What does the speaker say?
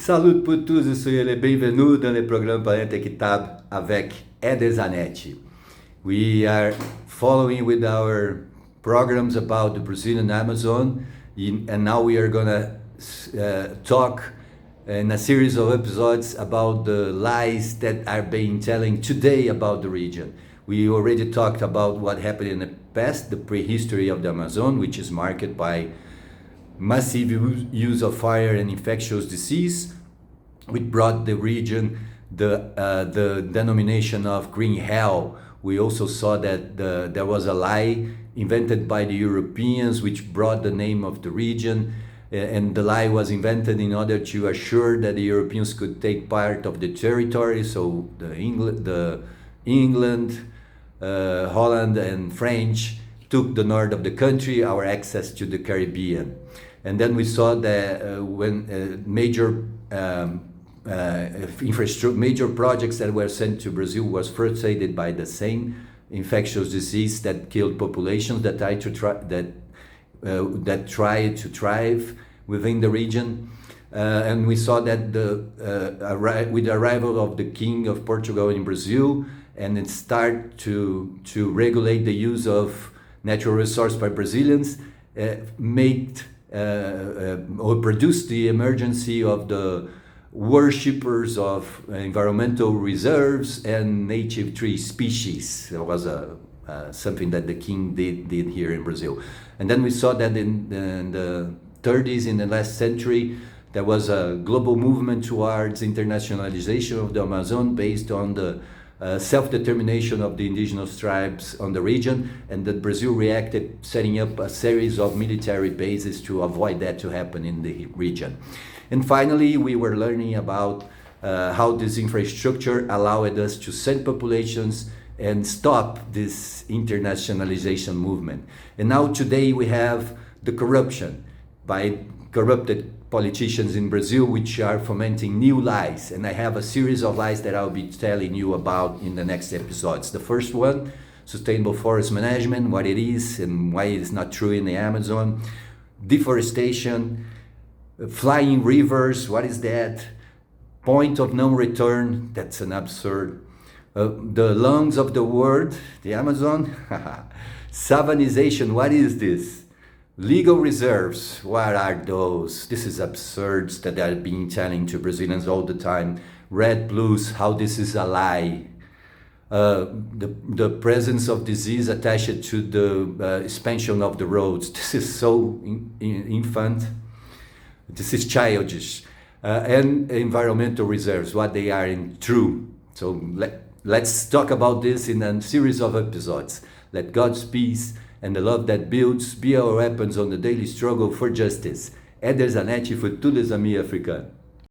Salut pour tous et soyez les bienvenus dans le programme Planète Équitable avec Eder Zanetti. We are following with our programs about the Brazilian Amazon, and now we are gonna talk in a series of episodes about the lies that are being telling today about the region. We already talked about what happened in the past, the prehistory of the Amazon, which is marked by massive use of fire and infectious disease, which brought the region the denomination of green hell. We also saw that there was a lie invented by the Europeans which brought the name of the region, and the lie was invented in order to assure that the Europeans could take part of the territory. So England, Holland and French took the north of the country, our access to the Caribbean. And then we saw that when major major projects that were sent to Brazil was frustrated by the same infectious disease that killed populations that tried to thrive within the region. And we saw that with the arrival of the King of Portugal in Brazil, and it started to regulate the use of natural resource by Brazilians, or produced the emergency of the worshippers of environmental reserves and native tree species. It was something that the king did here in Brazil. And then we saw that in the 30s, in the last century, there was a global movement towards internationalization of the Amazon based on the self-determination of the indigenous tribes on the region, and that Brazil reacted setting up a series of military bases to avoid that to happen in the region. And finally, we were learning about how this infrastructure allowed us to send populations and stop this internationalization movement. And now today we have the corruption by corrupted politicians in Brazil, which are fomenting new lies. And I have a series of lies that I'll be telling you about in the next episodes. The first one, sustainable forest management, what it is and why it is not true in the Amazon. Deforestation, flying rivers, what is that? Point of no return, that's an absurd. The lungs of the world, the Amazon. Savanization, what is this? Legal reserves, what are those? This is absurd that I've been telling to Brazilians all the time. Red blues, how this is a lie. The presence of disease attached to the expansion of the roads. This is so infant. This is childish. And environmental reserves, what they are in true. So let's talk about this in a series of episodes. Let God's peace and the love that builds be our weapons on the daily struggle for justice. Eder Zanetti, Futuro Exame Africano.